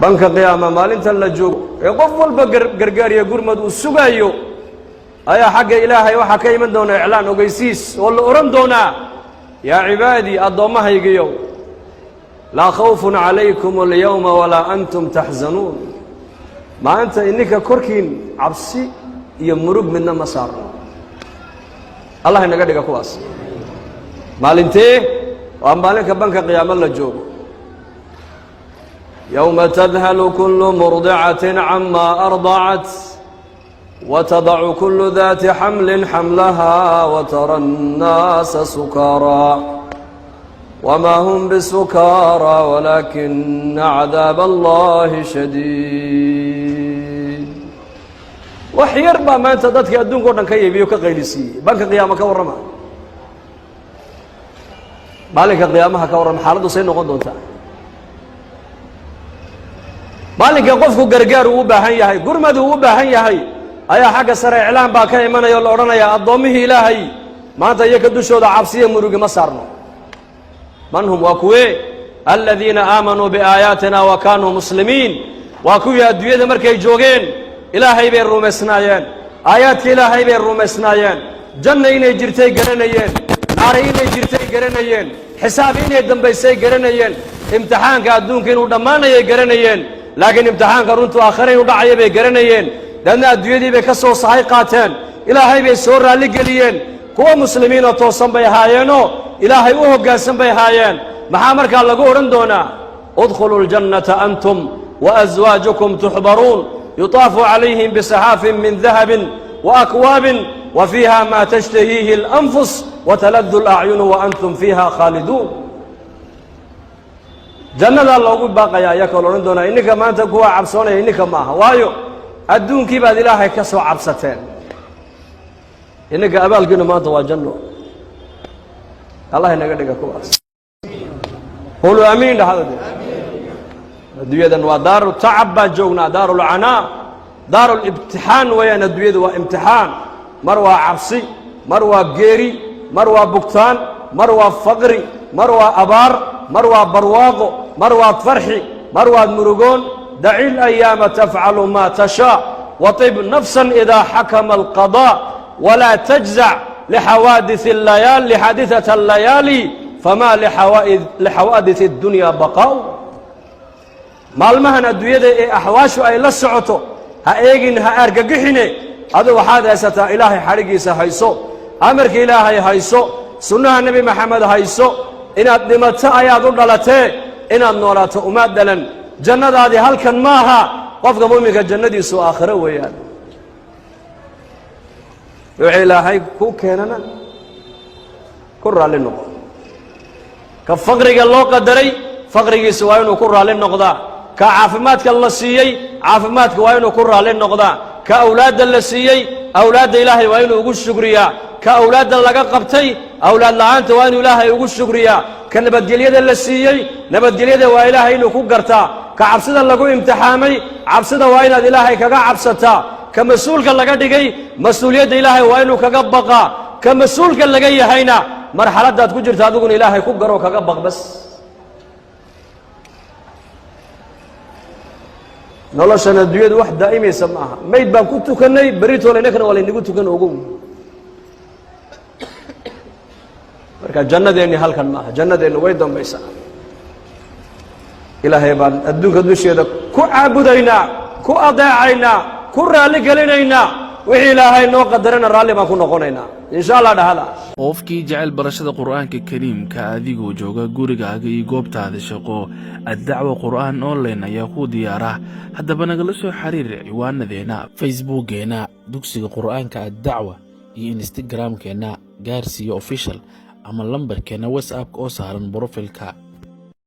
بنك قيامة مالنت اللجوء يقفل بقرقار يقرمد والسقايو أيا حق إلهي وحكي من دون إعلان وقيسيس والله أرم دونا يا عبادي الضمها يقيو لا خوف عليكم اليوم ولا أنتم تحزنون ما أنت إنك كركين عبسي يمرق منا مسار الله ينقدك كواس مالنتي وأمالك بنك قيام اللجوء يوم تذهل كل مرضعة عما أرضعت وتضع كل ذات حمل حملها وترى الناس سكارى وما هم بسكارى ولكن عذاب الله شديد وحير ما أنت ضدك أدون قرنا كي يبيوك غيلسي بنك قيامك ورما مالك قيامها كورما حالده سين قدونتا مالك قفكو غرغار و باهن yahay gurmadu u baahan yahay ayaa xagga sare iclaan baa ka imanaya oo oranaya adoomihii ilaahay maanta iyaga dushooda cabsiyo murugi ma saarno manhum wa kuwe alladina aamanu bi ayatina wa kanu muslimin wa kuwa adduunyada markay joogeen ilaahay bay rumaysnaayeen aayaadka ilaahay bay rumaysnaayeen janna inay jirtay garanayeen naar inay jirtay garanayeen xisaab inay dambaysay garanayeen imtixaanka adduunka inuu dhamaanayay garanayeen laakiin imtixaanka runtu aakhirey u dhacay bay garanayeen dadna adduunyadii bay ka soo sahay qaateen ilaahay bay soo raali geliyeen kuwa muslimiin oo toosan bay haayeeno ilaahay u hoggaansan bay haayeen maxaa markaa lagu oran doonaa udkhulul jannata antum wa azwaajukum tuhbaruun yutaafu calayhim bisahaafin min dahabin wa akwaabin wa fiiha ma tashtahiihi al-anfus wa taladdu al-a'yun wa antum fiiha khaaliduun jannada loogu baaqaya ayaa ka oran doona inaka maanta kuwa cabsoonaya inaka maaha waayo adduunkii baad ilaahay ka soo cabsateen inaka abaalkiina maanta waa janno allah inaga dhiga kuwaas qulu amiin dhahada adduunyadan waa daaru tacab baan joognaa daarul canaa daarul ibtixaan wayaan adduunyadu waa imtixaan mar waa cabsi mar waa geeri mar waa bugtaan mar waa faqri mar waa abaar mar waa barwaaqo mar waa farxi mar waa murugoon daci الايام تفعل ما تشاء وطب نفسا اذا حكم القضاء ولا تجزع لحوادث الليالي لحادثة الليالي فما لحوادث الدنيا بقاء maalmahan adduunyada ee axwaashu ay la socoto ha eegin ha argagixine adu waxaad haysataa ilaahay xarigiisa hayso amarka ilaahay hayso sunnaha nabi maxamed hayso inaad dhimato ayaad u dhalatee inaad noolaato uma dhalan jannadaadi halkan maaha qofka muuminka jannadiisu aakhiro weeyaan wixii ilaahay ku keenana ku raali noqo ka faqriga loo qadaray faqrigiisu waa inuu ku raali noqdaa ka caafimaadka la siiyey caafimaadka waa inuu ku raali noqdaa ka awlaadda la siiyey awlaadda ilaahay waa inuu ugu shukriyaa ka awlaadda laga qabtay awlaad la'aanta waa inuu ilaahay ugu shukriyaa ka nabadgelyada la siiyey nabadgelyada waa ilaahay inuu ku gartaa ka cabsida lagu imtixaamay cabsida waa inaad ilaahay kaga cabsataa ka mas'uulka laga dhigay mas'uuliyadda ilaahay waa inuu kaga baqaa ka mas'uulka laga yahayna marxaladaad ku jirta adiguna ilaahay ku garo kaga baq bas noloshan adduunyadu wax daa'imaysa ma aha mayd baan ku tukanay beritoole inakana waa laynagu tukan ogow marka jannadeenni halkan maaha jannadeenni way dambaysaa ilaahay baan adduunka dusheeda ku caabudaynaa ku adeecaynaa ku raali gelinaynaa wixii ilaahay noo qadarana raalli baan ku noqonaynaa insha allah dhahada qofkii jecel barashada qur'aanka kariimka adigoo jooga gurigaaga iyo goobtaada shaqo addacwa qur'aan online ayaa ku diyaara haddaba nagala soo xiriir ciwaanadeena facebookgeena dugsiga qur'aanka addacwa iyo instagramkeena gaarsiiyo official ama lambarkeena whatsapp oo saaran profilka